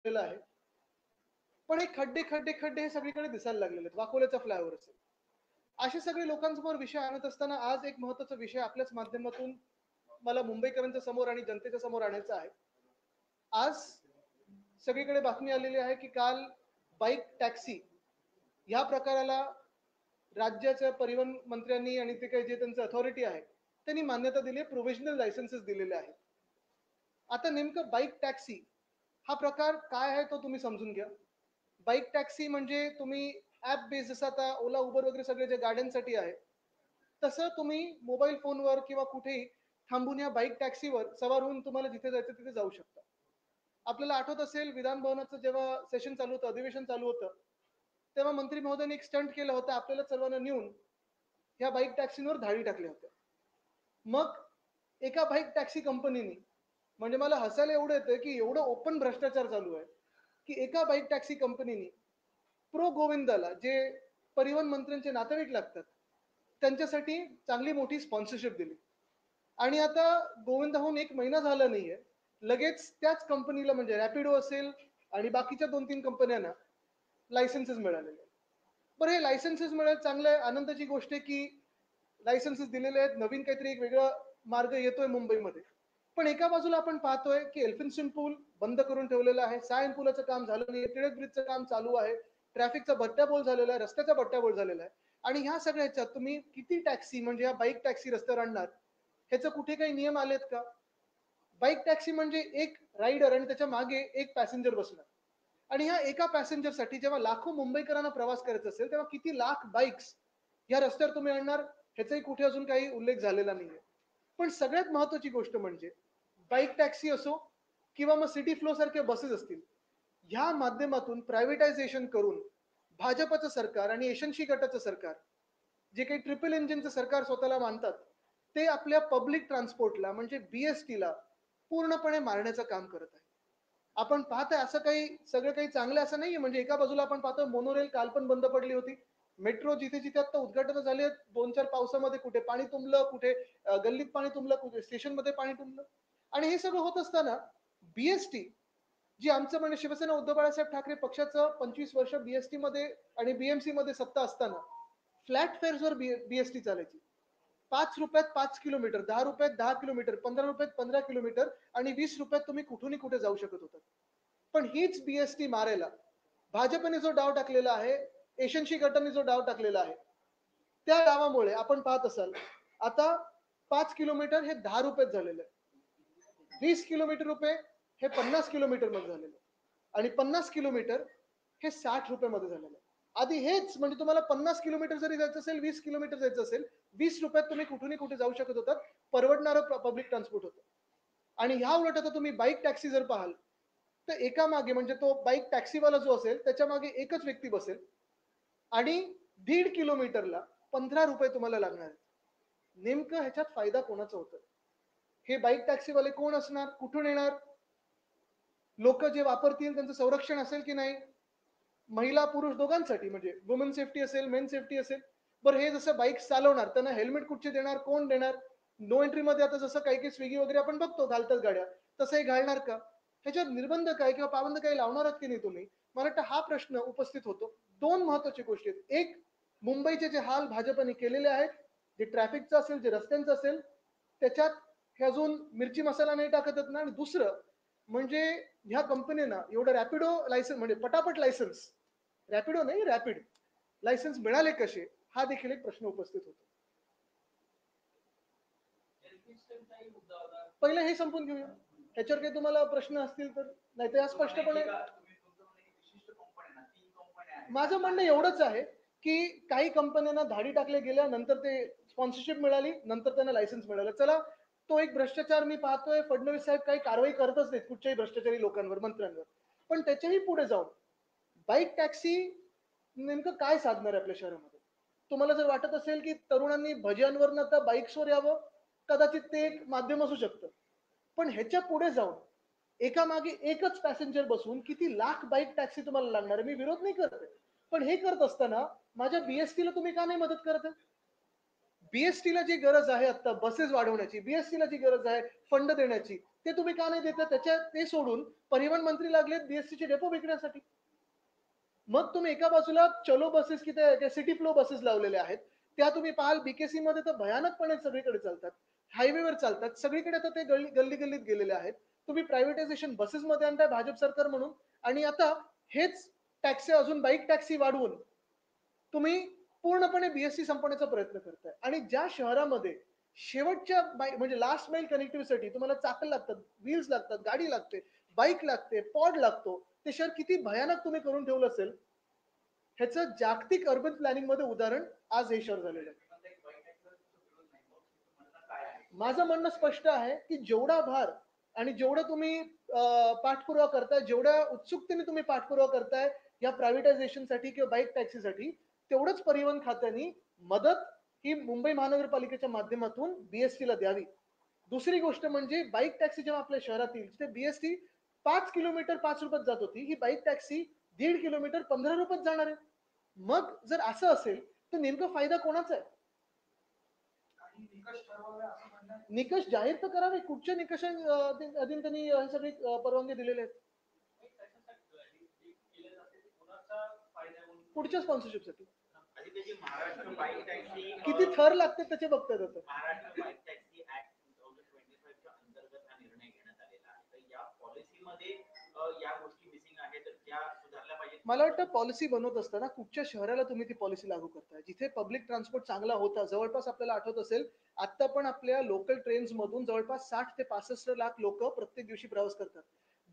झालेलं आहे, पण हे खड्डे खड्डे खड्डे हे सगळीकडे दिसायला लागलेले आहेत. वाकोल्याचा फ्लायओव्हर असेल, असे सगळे लोकांसमोर विषय आणत असताना आज एक महत्त्वाचा विषय आपल्याच माध्यमातून मला मुंबईकरांच्या समोर आणि जनतेच्या समोर आणायचा आहे. आज सगळीकडे बातमी आलेली आहे की काल बाईक टॅक्सी ह्या प्रकाराला राज्याच्या परिवहन मंत्र्यांनी आणि ते काही जे त्यांचं अथॉरिटी आहे त्यांनी मान्यता दिली आहे, प्रोव्हिजनल लायसन्सेस दिलेले आहेत. आता नेमकं बाईक टॅक्सी हा प्रकार काय आहे तो तुम्ही समजून घ्या. बाईक टॅक्सी म्हणजे तुम्ही ॲप बेस जसं आता ओला उबर वगैरे सगळे जे गाड्यांसाठी आहे, तसं तुम्ही मोबाईल फोनवर किंवा कुठेही थांबून या बाईक टॅक्सीवर सवार होऊन तुम्हाला जिथे जायचं तिथे जाऊ शकता. आपल्याला आठवत असेल विधान भवनाचं जेव्हा सेशन चालू होतं, अधिवेशन चालू होतं, तेव्हा मंत्री महोदयांनी एक स्टंट केलं होतं, आपल्याला सर्वांना नेऊन ह्या बाईक टॅक्सींवर धाडी टाकल्या होत्या. मग एका बाईक टॅक्सी कंपनीने, म्हणजे मला हसायला एवढं येतं की एवढं ओपन भ्रष्टाचार चालू आहे की एका बाईक टॅक्सी कंपनीने प्रो गोविंदाला जे परिवहन मंत्र्यांचे नातेवाईक लागतात त्यांच्यासाठी चांगली मोठी स्पॉन्सरशिप दिली. आणि आता गोविंदाहून 1 महिना झाला नाहीये, लगेच त्याच कंपनीला म्हणजे रॅपिडो असेल आणि बाकीच्या 2-3 कंपन्यांना लायसन्सेस मिळालेले. बरं, हे लायसन्सेस मिळाले चांगलं आहे, आनंदाची गोष्ट आहे की लायसन्सेस दिलेले आहेत, नवीन काहीतरी एक वेगळा मार्ग येतोय मुंबईमध्ये. पण एका बाजूला आपण पाहतोय की एल्फिन्स्टन पूल बंद करून ठेवलेला आहे, सायन पुलाचं काम झालं नाही, टिळक ब्रिजचं काम चालू आहे, ट्रॅफिकचा बट्ट्याबोळ झालेला आहे, रस्त्याचा बट्ट्याबोळ झालेला आहे. आणि ह्या सगळ्या ह्याच्यात तुम्ही किती टॅक्सी म्हणजे या बाईक टॅक्सी रस्त्यावर आणणार, ह्याचं कुठे काही नियम आलेत का? बाईक टॅक्सी म्हणजे एक रायडर आणि त्याच्या मागे एक पॅसेंजर बसणार. आणि ह्या एका पॅसेंजरसाठी जेव्हा लाखो मुंबईकरांना प्रवास करायचा असेल तेव्हा किती लाख बाईक्स या रस्त्यावर तुम्ही आणणार, ह्याचाही कुठे अजून काही उल्लेख झालेला नाहीये. पण सगळ्यात महत्वाची गोष्ट म्हणजे बाईक टॅक्सी असो किंवा मग सिटी फ्लो सारखे बसेस असतील, ह्या माध्यमातून प्रायव्हेटायझेशन करून भाजपचं सरकार आणि यशस्वी गटाचं सरकार, जे काही ट्रिपल इंजिनचं सरकार स्वतःला मानतात, ते आपल्या पब्लिक ट्रान्सपोर्टला म्हणजे बीएसटीला पूर्णपणे मारण्याचं काम करत आहे. आपण पाहतोय असं काही सगळं काही चांगलं असं नाहीये. म्हणजे एका बाजूला आपण पाहतोय मोनोरेल काल पण बंद पडली होती. मेट्रो जिथे जिथे आता उद्घाटन झाले, 2-4 पावसामध्ये कुठे पाणी तुंबलं, कुठे गल्लीत पाणी तुंबलं, कुठे स्टेशनमध्ये पाणी तुंबलं. आणि हे सगळं होत असताना बीएसटी जी आमचं म्हणजे शिवसेना उद्धव बाळासाहेब ठाकरे पक्षाचं 25 वर्ष बीएसटी मध्ये आणि बीएमसी मध्ये सत्ता असताना फ्लॅट फेअर्सवर बीएसटी चालायची. 5 रुपयात 5 किलोमीटर, 10 रुपयात 10 किलोमीटर, 15 रुपयात 15 किलोमीटर आणि 20 रुपयात तुम्ही कुठूनही कुठे जाऊ शकत होता. पण हीच बीएसटी मारायला भाजपने जो डाव टाकलेला आहे, यशस्वी गटाने जो डाव टाकलेला आहे, त्या डावामुळे आपण पाहत असाल आता 5 किलोमीटर हे 10 रुपयात झालेलं आहे, 20 किलोमीटर रुपये हे 50 किलोमीटर मध्ये झालेलं आहे आणि 50 किलोमीटर हे 60 रुपये मध्ये झालेलं आहे. आधी हेच म्हणजे तुम्हाला 50 किलोमीटर जरी जायचं असेल, 20 किलोमीटर जायचं असेल, 20 रुपयात तुम्ही कुठूनही कुठे जाऊ शकत होतात, परवडणारं पब्लिक ट्रान्सपोर्ट होतं. आणि ह्या उलट आता तुम्ही बाईक टॅक्सी जर पाहाल तर एका मागे म्हणजे तो बाईक टॅक्सीवाला जो असेल त्याच्या मागे एकच व्यक्ती बसेल आणि 1.5 किलोमीटरला 15 रुपये तुम्हाला लागणार आहेत. नेमकं ह्याच्यात फायदा कोणाचा होतोय? हे बाईक टॅक्सीवाले कोण असणार, कुठून येणार, लोक जे वापरतील त्यांचं संरक्षण असेल की नाही, महिला पुरुष दोघांसाठी म्हणजे वुमन सेफ्टी असेल, मेन सेफ्टी असेल. बरं, हे जसं बाईक चालवणार त्यांना हेल्मेट कुठचे देणार, कोण देणार? नो एंट्री मध्ये आता जसं काही काही स्विगी वगैरे आपण बघतो घालतात गाड्या, तसं हे घालणार का? ह्याच्यावर निर्बंध काय किंवा पाबंद काही लावणार आहात की नाही तुम्ही? मला वाटतं हा प्रश्न उपस्थित होतो. दोन महत्वाची गोष्टी आहेत. एक, मुंबईचे जे हाल भाजपने केलेले आहेत, जे ट्रॅफिकचं असेल, जे रस्त्यांचं असेल, त्याच्यात हे अजून मिरची मसाला नाही टाकत ना. आणि दुसरं म्हणजे ह्या कंपनीना एवढं रॅपिडो लायसन्स म्हणजे पटापट लायसन्स, रॅपिडो नाही रॅपिड लायसन्स मिळाले कसे, हा देखील एक प्रश्न उपस्थित होतो. पहिलं हे संपून घेऊया, ह्याच्यावर काही तुम्हाला प्रश्न असतील तर, नाही तर स्पष्टपणे माझं म्हणणं एवढंच आहे की काही कंपन्यांना धाडी टाकल्या गेल्या, नंतर ते स्पॉन्सरशिप मिळाली, नंतर त्यांना लायसन्स मिळालं. चला, तो एक भ्रष्टाचार मी पाहतोय, फडणवीस साहेब काही कारवाई करतच नाहीत कुठच्याही भ्रष्टाचारी लोकांवर, मंत्र्यांवर. पण त्याच्याही पुढे जाऊन बाईक टॅक्सी नेमकं काय साधणार आहे आपल्या शहरामध्ये? तुम्हाला जर वाटत असेल की तरुणांनी भजनवर आता बाईक्सवर यावं, कदाचित ते एक माध्यम असू शकतं. पण ह्याच्या पुढे जाऊन एका मागे एकच पॅसेंजर बसून किती लाख बाईक टॅक्सी तुम्हाला लागणार आहे? मी विरोध नाही करत, पण हे करत असताना माझ्या बीएसटीला तुम्ही का नाही मदत करत? बीएसटीला जी गरज आहे आता बसेस वाढवण्याची, बीएसटीला जी गरज आहे फंड देण्याची, ते तुम्ही का नाही देता? ते सोडून परिवहन मंत्री लागलेत बीएसटीचे डेपो विकण्यासाठी. मग तुम्ही एका बाजूला चलो बसेस की त्या सिटी फ्लो बसेस लावलेले आहेत, त्या तुम्ही पाहाल बीकेसी मध्ये तर भयानकपणे सगळीकडे चालतात, हायवेवर चालतात, सगळीकडे तर ते गल्ली गल्लीत गेलेले आहेत. तुम्ही प्रायव्हेटायझेशन बसेस मध्ये आणताय भाजप सरकार म्हणून, आणि आता हेच टॅक्सी अजून बाईक टॅक्सी वाढवून तुम्ही पूर्णपणे बीएसटी संपवण्याचा प्रयत्न करताय. आणि ज्या शहरामध्ये शेवटच्या म्हणजे लास्ट माइल कनेक्टिव्हिटीसाठी तुम्हाला चाकं लागतात, व्हील्स लागतात, गाडी लागते, बाईक लागते, पॉड लागतो, ते शहर किती भयानक तुम्ही करून ठेवलं असेल, ह्याचं जागतिक अर्बन प्लॅनिंग मध्ये उदाहरण आज हे शहर झालेलं आहे. माझं म्हणणं स्पष्ट आहे की जेवढा भार आणि जेवढं तुम्ही पाठपुरावा करताय, जेवढ्या उत्सुकतेने तुम्ही पाठपुरावा करताय या प्रायव्हेटायझेशनसाठी किंवा बाईक टॅक्सीसाठी, तेवढंच परिवहन खात्याने मदत ही मुंबई महानगरपालिकेच्या माध्यमातून बीएसटीला द्यावी. दुसरी गोष्ट म्हणजे बाईक टॅक्सी जेव्हा आपल्या शहरात येईल, तिथे बीएसटी 5 किलोमीटर 5 रुपयात जात होती, ही बाईक टॅक्सी 1.5 किलोमीटर 15 रुपयात जाणार आहे. मग जर असं असेल तर नेमका फायदा कोणाचा आहे? निकष जाहीर तर करावे. कुठच्या निकष अधीन त्यांनी हे सगळे परवानगी दिलेले आहेत? पुढच्या स्पॉन्सरशिपसाठी किती थर लागते त्याचे बघतात आता. मला वाटतं पॉलिसी बनवत असताना कुठच्या शहराला तुम्ही ती पॉलिसी लागू करताय, जिथे पब्लिक ट्रान्सपोर्ट चांगला होता. जवळपास आपल्याला आठवत असेल, आता पण आपल्या लोकल ट्रेन्स मधून जवळपास 60 ते 65 लाख लोक प्रत्येक दिवशी प्रवास करतात.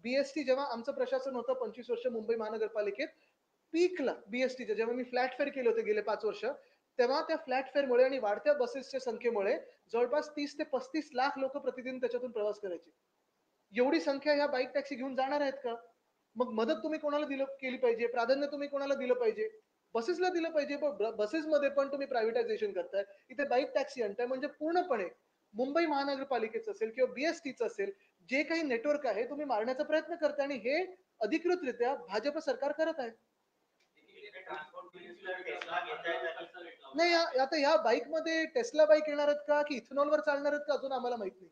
बीएसटी जेव्हा आमचं प्रशासन होतं 25 वर्ष मुंबई महानगरपालिकेत, पीकला बीएसटीच्या जेव्हा मी फ्लॅट फेअर केले होते गेले 5 वर्ष, तेव्हा त्या फ्लॅट फेअरमुळे आणि वाढत्या बसेसच्या संख्येमुळे जवळपास 30 ते 35 लाख लोक प्रतिदिन त्याच्यातून प्रवास करायचे. एवढी संख्या ह्या बाईक टॅक्सी घेऊन जाणार आहेत का? मग मदत तुम्ही कोणाला केली पाहिजे? प्राधान्य तुम्ही कोणाला दिलं पाहिजे? बसेसला दिलं पाहिजे. पण बसेसमध्ये पण तुम्ही प्रायव्हेटायझेशन करताय, इथे बाईक टॅक्सी आणताय, म्हणजे पूर्णपणे मुंबई महानगरपालिकेचं असेल किंवा बीएसटीचं असेल, जे काही नेटवर्क आहे तुम्ही मारण्याचा प्रयत्न करताय, आणि हे अधिकृतरित्या भाजप सरकार करत आहे. नाही, आता या बाईक मध्ये टेस्ला बाईक येणार आहेत का की इथेनॉलवर चालणार आहेत का अजून आम्हाला माहित नाही.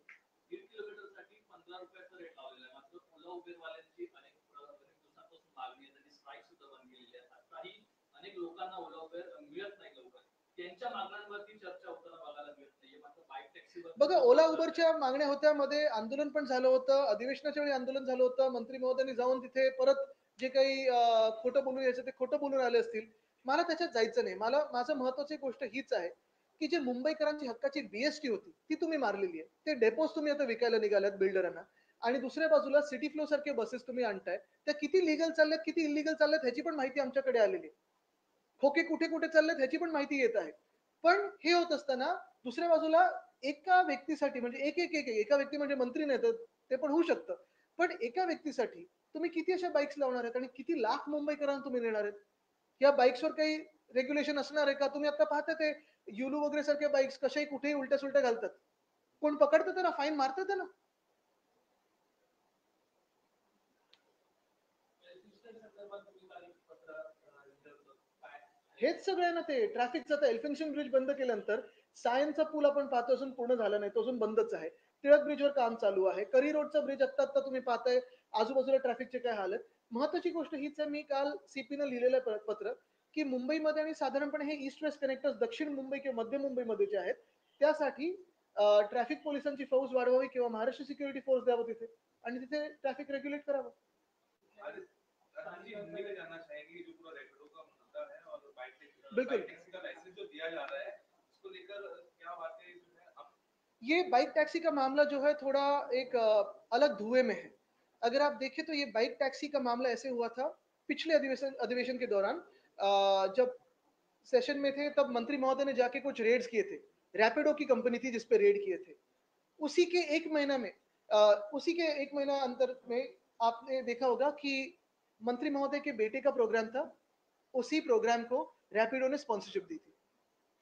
बघा, ओला उबरच्या मागण्या होत्या, मध्ये आंदोलन पण झालं होतं, अधिवेशनाच्या वेळी आंदोलन झालं होतं, मंत्री महोदयांनी जाऊन तिथे परत जे काही खोटं बोलून यायचं ते खोटं बोलून आले असतील. मला त्याच्यात जायचं नाही. माझं महत्वाची गोष्ट हीच आहे की जे मुंबईकरांची हक्काची बीएसटी होती ती तुम्ही मारलेली आहे. ते डेपोज तुम्ही आता विकायला निघाल्यात बिल्डरांना, आणि दुसऱ्या बाजूला सिटी फ्लो सारखे बसेस तुम्ही आणताय, त्या किती लिगल चालल्यात किती इलिगल चालल्यात ह्याची पण माहिती आमच्याकडे आलेली आहे. खोके कुठे कुठे चाललेत ह्याची पण माहिती येत आहे. पण हे होत असताना दुसऱ्या बाजूला एका व्यक्तीसाठी, म्हणजे एका व्यक्ती म्हणजे मंत्री नाही तर ते पण होऊ शकतं, पण एका व्यक्तीसाठी तुम्ही किती अशा बाईक्स लावणार आहेत आणि किती लाख मुंबईकरांना तुम्ही नेणार आहेत? या बाईक्सवर काही रेग्युलेशन असणार आहे का? तुम्ही आता पाहता ते युलू वगैरे सारख्या बाईक्स कशाही कुठेही उलट्या सुलट्या घालतात. कोण पकडतं त्यांना, फाईन मारतं त्यांना? हेच सगळं आहे ना. ते ट्रॅफिकचं आता एल्फिन्स्टन ब्रिज बंद केल्यानंतर सायनचा पूल आपण पाहतो अजून पूर्ण झाला नाही, तो अजून बंदच आहे. टिळक ब्रिजवर काम चालू आहे. करी रोडचा ब्रिज आत्ता आत्ता तुम्ही पाहताय, आजूबाजूला ट्रॅफिकचे काय हाल आहेत. महत्वाची गोष्ट हीच आहे, मी काल सीपीनं लिहिलेलं पत्र की मुंबईमध्ये आणि साधारणपणे हे ईस्ट वेस्ट कनेक्टर्स दक्षिण मुंबई किंवा मध्य मुंबईमध्ये जे आहेत त्यासाठी ट्रॅफिक पोलिसांची फौज वाढवावी किंवा महाराष्ट्र सिक्युरिटी फोर्स द्यावं तिथे, आणि तिथे ट्रॅफिक रेग्युलेट करावं. बिल्कुल। ये बाइक टैक्सी का मामला जो है थोड़ा एक अलग धुएं में है। अगर आप देखें तो ये बाइक टैक्सी का मामला ऐसे हुआ था पिछले अधिवेशन अधिवेशन के दौरान, जब सेशन में थे तब मंत्री महोदय ने जाके कुछ रेड्स किए थे। रैपिडो की कंपनी थी जिस पे रेड किए थे। उसी के एक महीना में उसी के एक महीना अंतर में आपने देखा होगा कि मंत्री महोदय के बेटे का प्रोग्राम था, उसी प्रोग्राम को रैपिडो ने स्पॉन्सरशिप दी थी।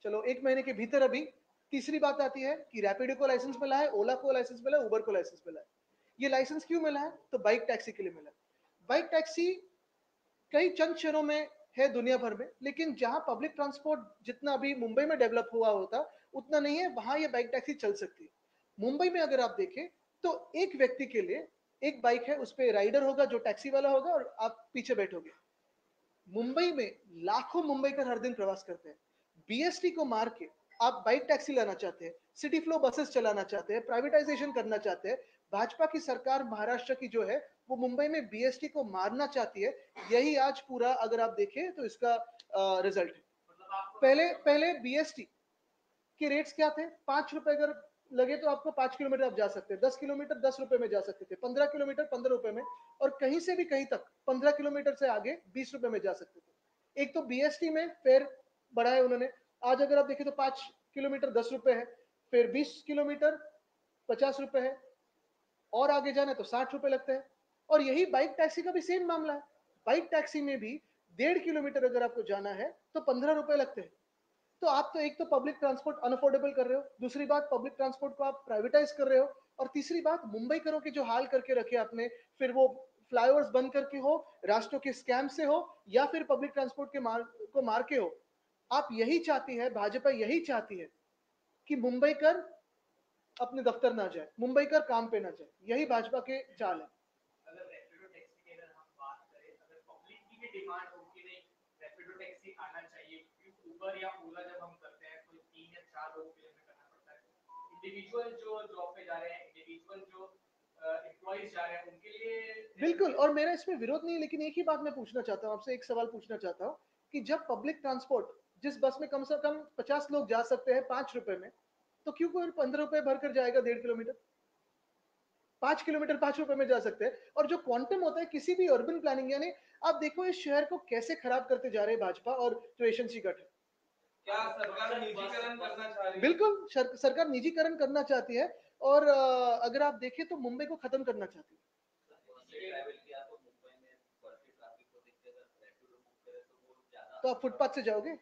चलो, एक महीने के भीतर अभी तीसरी बात आती है कि रैपिडो को लाइसेंस मिला है, ओला को लाइसेंस मिला है, उबर को लाइसेंस मिला है। ये लाइसेंस क्यों मिला है? तो बाइक टैक्सी के लिए मिला है। बाइक टैक्सी कई चंद शहरों में है दुनिया भर में, लेकिन जहां पब्लिक ट्रांसपोर्ट जितना अभी मुंबई में डेवलप हुआ होता उतना नहीं है, वहां ये बाइक टैक्सी चल सकती है। मुंबई में अगर आप देखें तो एक व्यक्ति के लिए एक बाइक है, उस पे राइडर होगा जो टैक्सी वाला होगा और आप पीछे बैठोगे। मुंबई में लाखों मुंबईकर हर दिन प्रवास करते हैं। बीएसटी को मार के आप बाइक टैक्सी लाना चाहते हैं, सिटी फ्लो बसेस चलाना चाहते हैं, प्राइवेटाइजेशन करना चाहते हैं। भाजपा की सरकार महाराष्ट्र की जो है वो मुंबई में बीएसटी को मारना चाहती है। यही आज पूरा अगर आप देखें तो इसका रिजल्ट है। पहले पहले बीएसटी के रेट्स क्या थे? 5 रुपए अगर लगे तो आपको 5 किलोमीटर आप जा सकते हैं, 10 किलोमीटर 10 रुपए में जा सकते थे, 15 किलोमीटर 15 रुपए में, और कहीं से भी कहीं तक 15 किलोमीटर से आगे 20 रुपए में जा सकते थे। एक तो बीएसटी में फेयर बढ़ाए उन्होंने। आज अगर आप देखें तो 5 किलोमीटर 10 रुपए है, फिर 20 किलोमीटर 50 रुपए है, और आगे जाना है तो 60 रुपए लगते हैं। और यही बाइक टैक्सी का भी सेम मामला है। बाइक टैक्सी में भी 1.5 किलोमीटर अगर आपको जाना है तो 15 रुपए लगते हैं। तो आप तो एक तो पब्लिक ट्रांसपोर्ट अनअफोर्डेबल कर रहे हो, दूसरी बात पब्लिक ट्रांसपोर्ट को आप प्राइवेटाइज कर रहे हो, और तीसरी बात मुंबई करो के जो हाल करके रखे आपने, फिर वो फ्लाईओवर्स बंद करके हो, रास्तों के स्कैम से हो, या फिर पब्लिक ट्रांसपोर्ट के मार के हो। आप यही चाहती है, भाजपा यही चाहती है कि मुंबई कर अपने दफ्तर ना जाए, मुंबई कर काम पे ना जाए। यही भाजपा के चाल है। अगर रैपिडो टैक्सी की अगर हम बात करें, अगर पब्लिक की भी डिमांड हो कि नहीं रैपिडो टैक्सी आना चाहिए, क्योंकि उबर या ओला जब हम करते हैं तो 3 या 4 लोगों के लिए हमें करना पड़ता है। इंडिविजुअल जो जॉब पे जा रहे हैं, इंडिविजुअल जो एम्प्लॉइज जा रहे हैं, उनके लिए बिल्कुल, और मेरा इसमें विरोध नहीं है, लेकिन एक ही बात मैं पूछना चाहता हूँ आपसे, एक सवाल पूछना चाहता हूँ कि जब पब्लिक ट्रांसपोर्ट, जिस बस में कम से कम 50 लोग जा सकते हैं 5 रुपए में, तो क्यों कोई 15 रुपए भरकर जाएगा 1.5 किलोमीटर? 5 किलोमीटर 5 रुपए में जा सकते हैं। और जो क्वांटम होता है किसी भी अर्बन प्लानिंग, यानी आप देखो इस शहर को कैसे खराब करते जा रहे हैं भाजपा और जो एशंसी गठ है। क्या सरकार निजीकरण करना चाह रही है? बिल्कुल, सरकार निजीकरण करना चाहती है, और अगर आप देखें तो मुंबई को खत्म करना चाहती है। तो आप फुटपाथ से जाओगे?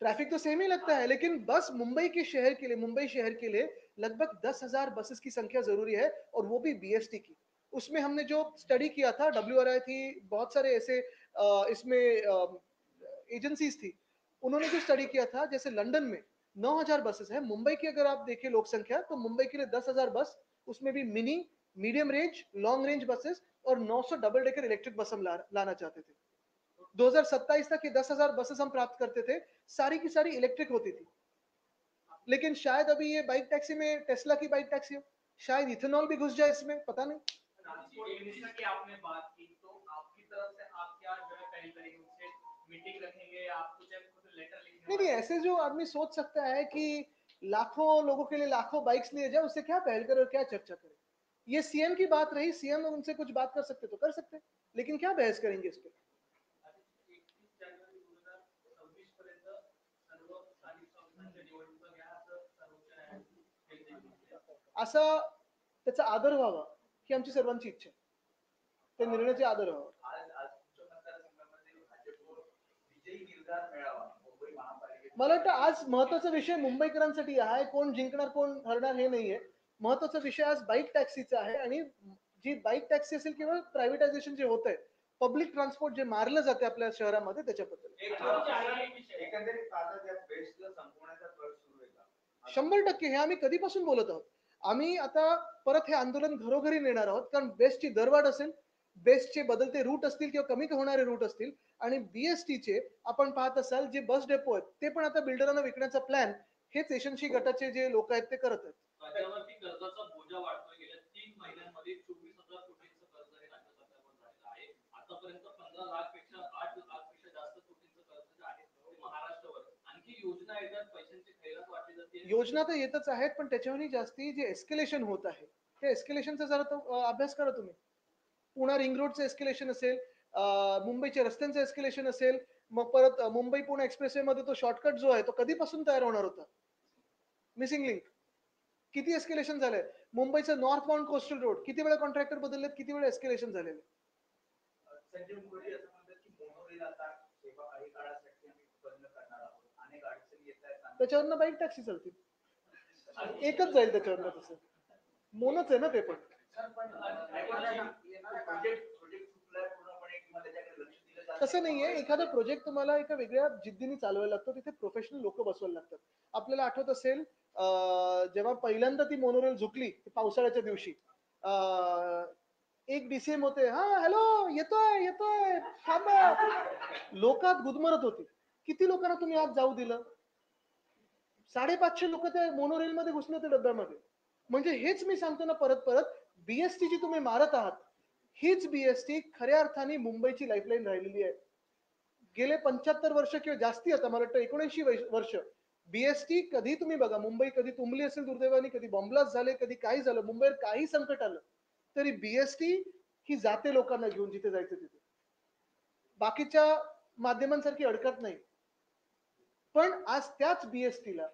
ट्रैफिक तो सेम ही लगता है, लेकिन बस मुंबई के शहर के लिए, मुंबई शहर के लिए लगभग 10,000 बसेस की संख्या जरूरी है, और वो भी बीएसटी की। उसमें हमने जो स्टडी किया था, WRI थी, बहुत सारे ऐसे इसमें एजेंसीज थी, उन्होंने जो स्टडी किया था, जैसे लंदन में 9,000 बसेस है, मुंबई की अगर आप देखें लोक संख्या तो मुंबई के लिए 10,000 बस, उसमें भी mini, medium range, long range buses, और 900 डबल डेकर इलेक्ट्रिक बस हम लाना चाहते थे। 2027 तक ये 10,000 बसेस हम प्राप्त करते थे, सारी की सारी इलेक्ट्रिक होती थी। लेकिन शायद अभी ये बाइक टैक्सी में टेस्ला की बाइक टैक्सी हो, शायद इथेनॉल भी घुस जाए इसमें, पता नहीं। ट्रांसपोर्ट मिनिस्टर की आपने बात की, तो आपकी तरफ से आप क्या जो है पहल करेंगे? उनसे मीटिंग रखेंगे, आप कुछ लेटर लिखने नहीं नहीं, ऐसे जो आदमी सोच सकता है कि लाखों लोगों के लिए लाखों बाइक्स लिए जाए, उससे क्या पहल करे और क्या चर्चा करे? ये सीएम की बात रही, सीएम उनसे कुछ बात कर सकते तो कर सकते, लेकिन क्या बहस करेंगे इस पर? 31 जानेवारी 2026 पर्यंत सर्व स्थानिक संस्थांच्या निवडणुका घ्या असं सर्वोच्च न्यायालयाने असा त्याचा आदर व्हावा ही आमची सर्वांची इच्छा आहे, त्या निर्णयाचा आदर व्हावा। आज आज तुमच्या मतदारसंघामध्ये भाजप विजयी निर्धार मिळावा मुंबई महापालिकेत। मला वाटतं आज महत्वाचा विषय मुंबईकरांसाठी आहे, कोण जिंकणार कोण हरणार हे नाहीये। महत्वाचा विषय आज बाईक टॅक्सीचा आहे, आणि जी बाईक टॅक्सी असेल किंवा प्रायव्हेटायझेशन जे होत आहे, पब्लिक ट्रान्सपोर्ट जे मारलं जाते आपल्या शहरामध्ये, त्याच्याबद्दल एकंदरीत आता त्या बेस्टला संपवण्याचा प्रयोग सुरू आहे का? 100% हे आम्ही कधीपासून बोलत आहोत। आम्ही आता परत हे आंदोलन घरोघरी नेणार आहोत, कारण बेस्टची दरवाढ असेल, बेस्टचे बदलते रूट असतील किंवा कमी होणारे रूट असतील, आणि बीएसटीचे आपण पाहत असाल जे बस डेपो आहेत ते पण आता बिल्डरांना विकण्याचा प्लॅन हेच एशनशी गटाचे जे लोक आहेत ते करत आहेत। राज्यावरती कर्जाचा बोजा वाढतोय। गेल्या 3 महिन्यांमध्ये 24,000 कोटींचं कर्ज हे राज्य सरकारवर झालेलं आहे। आतापर्यंत 15 लाख पेक्षा 8 लाख पेक्षा जास्त कोटींचं कर्ज जे आहे ते महाराष्ट्रावर। आणखी योजना येतात, पैशांची खैरात वाटली जाते। योजना तर येतच आहेत, पण त्याच्याहूनही जास्ती जे एस्केलेशन होत आहे, त्या एस्केलेशनचा जरा तो अभ्यास करा तुम्ही। पुणे रिंग रोडचं एस्केलेशन असेल, मुंबईच्या रस्त्यांचं एस्केलेशन असेल, मग परत मुंबई पुणे एक्सप्रेसवे मध्ये तो शॉर्टकट जो आहे तो कधीपासून तयार होणार होता? मिसिंग लिंक किती एस्केलेशन झालंय? मुंबईचं नॉर्थ बाउंड कोस्टल रोड किती वेळा कॉन्ट्रॅक्टर बदललेत, किती वेळा एस्केलेशन झालेलं? संजय मुखर्जी असं म्हणतात की मोनोरेल आता सेवा काही काळासाठी आम्ही बंद करणार आहोत, अनेक अडचणी येत आहेत। त्याच्यावरनं बाईक टॅक्सी चालतील, एकच जाईल त्याच्यावरनं, तसं मोनच आहे ना ते पण। तसं नाहीये, एखादा प्रोजेक्ट तुम्हाला एका वेगळ्या जिद्दीने चालवायला लागतो, तिथे प्रोफेशनल लोक बसवायला लागतात। आपल्याला आठवत असेल जेव्हा पहिल्यांदा ती मोनोरेल झुकली पावसाळ्याच्या दिवशी, एक डीसीएम होते, हा हॅलो येतोय येतोय थांबा, लोकात गुदमरत होती. किती लोकांना तुम्ही आज जाऊ दिलं? 550 लोक त्या मोनोरेल मध्ये घुसले होते डब्यामध्ये. म्हणजे हेच मी सांगतो ना परत परत, बीएसटी जी तुम्ही मारत आहात, हीच बीएसटी खऱ्या अर्थाने मुंबईची लाईफलाईन राहिलेली आहे. गेले 75 वर्ष किंवा जास्ती, आता मला वाटतं 79 वर्ष बीएसटी, कधी तुम्ही बघा मुंबई कधी तुंबली असेल दुर्दैवाने, कधी बॉम्बलास्ट झाले, कधी काही झालं, मुंबईवर काही संकट आलं तरी बीएसटी ही जाते लोकांना घेऊन जिथे जायचं तिथे, बाकीच्या माध्यमांसारखी अडकत नाही. पण आज त्याच बीएसटीला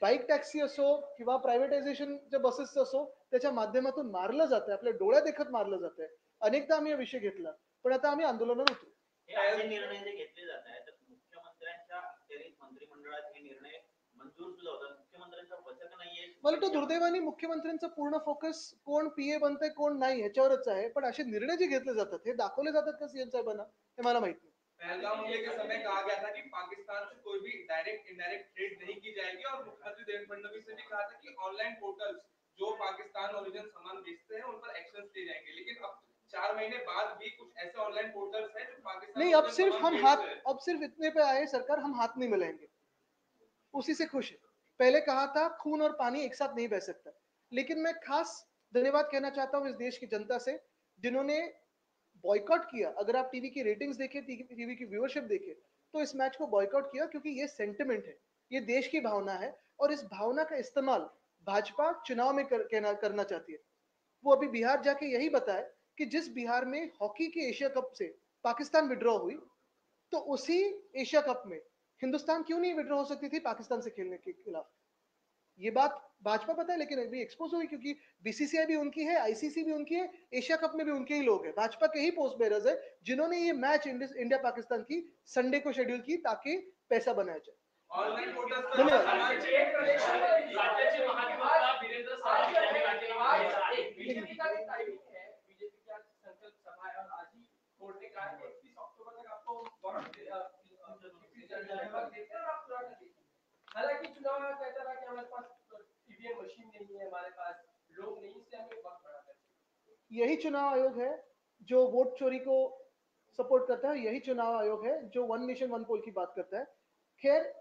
बाईक टॅक्सी असो किंवा प्रायव्हेटायझेशनच्या बसेस असो, त्याच्या माध्यमातून मारलं जातंय, आपल्या डोळ्या देखत मारलं जातंय. अनेकदा आम्ही हा विषय घेतला, पण आता आम्ही आंदोलनात उतरू. हे असे निर्णय जे घेतले जात आहेत, तर मुख्यमंत्र्यांच्या अखेरीस मंत्रिमंडळात हे निर्णय मंजूर सुद्धा होतात. मुख्यमंत्र्यांचं वचन नाहीये. मला वाटतं दुर्दैवाने मुख्यमंत्र्यांचा पूर्ण फोकस कोण पीए बनतंय कोण नाही ह्याच्यावरच आहे. पण असे निर्णय जे घेतले जातात हे दाखवले जातात का सीएम साहेबांना, हे मला माहित नाही. पहलगाम हमले के समय कहा गया था कि पाकिस्तान से कोई भी डायरेक्ट इनडायरेक्ट ट्रेड नहीं की जाएगी, और मुख्यमंत्री देवेंद्र फडणवीस ने भी कहा था कि ऑनलाइन पोर्टल्स जो पाकिस्तान ओरिजिन सामान बेचते हैं उन पर एक्शन लिए जाएंगे। लेकिन अब 4 महीने बाद भी कुछ ऐसे ऑनलाइन पोर्टल्स हैं जो पाकिस्तान नहीं, अब सिर्फ हम हाथ, अब सिर्फ इतने पे आए सरकार, हम हाथ नहीं मिलाएंगे, उसी से खुश है। पहले कहा था खून और पानी एक साथ नहीं बह सकता, लेकिन मैं खास धन्यवाद कहना चाहता हूं इस देश की जनता से जिन्होंने बॉयकॉट किया। अगर आप टीवी की रेटिंग्स देखें, टीवी की व्यूअरशिप देखें, तो इस मैच को बॉयकॉट किया क्योंकि ये सेंटिमेंट है, ये देश की भावना है, और इस भावना का इस्तेमाल भाजपा चुनाव में करना चाहती है। वो अभी बिहार जाके यही बताए कि जिस बिहार में हॉकी के एशिया कप से पाकिस्तान विड्रॉ हुई, तो उसी एशिया कप में हिंदुस्तान क्यों नहीं विड्रॉ हो सकती थी पाकिस्तान से खेलने के खिलाफ। ये बात भाजपा पता है, लेकिन अभी एक्सपोज हुई क्योंकि बीसीसीआई भी उनकी है, आईसीसी भी उनकी है, एशिया कप में भी उनके ही लोग हैं, भाजपा के ही पोस्ट बेरर्स है जिन्होंने ये मैच इंडिया पाकिस्तान की संडे को शेड्यूल की ताकि पैसा बनाया जाए। ऑनलाइन पोर्टल्स पर धन्यवाद। राज्याचे महाधिवक्ता वीरेंद्र सराफ यांनी राजीनामा दिला आहे. बीजेपी का एक टाइमिंग है, बीजेपी की आज संकल्प सभा है और आज ही कोर्ट ने कहा है कि 31 अक्टूबर तक आपको वक्त देते हैं और आप पूरा कर दीजिए। हालांकि चुनाव आयोग कहता रहा कि हमारे पास ईवीएम मशीन नहीं है, हमारे पास लोग नहीं, इसलिए हमें वक्त बढ़ा कर। यही चुनाव आयोग है जो वोट चोरी को सपोर्ट करता है, यही चुनाव आयोग है जो वन नेशन वन पोल की बात करता है। खैर,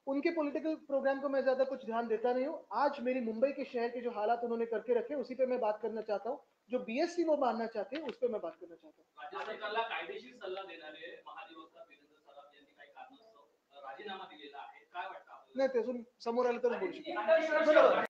उनके पॉलिटिकल प्रोग्राम को मैं ज्यादा कुछ ध्यान देता नहीं हूं। आज मेरी मुंबई के शहर के जो हालात उन्होंने करके रखे, उसी पे मैं बात करना चाहता हूं। जो बीएसटी वो मानना चाहते हैं, उस पर मैं बात करना चाहता हूं। राज्य सरकारला कायदेशीर सल्ला देणारे महाधिवक्ता वीरेंद्र सराफ यांनी काही कारणास्तव राजीनामा दिलेला आहे, काय वाटतं आपल्याला? नाही, ते अजून समोर आलं तरच बोलू शकतो. इंटरनेशनल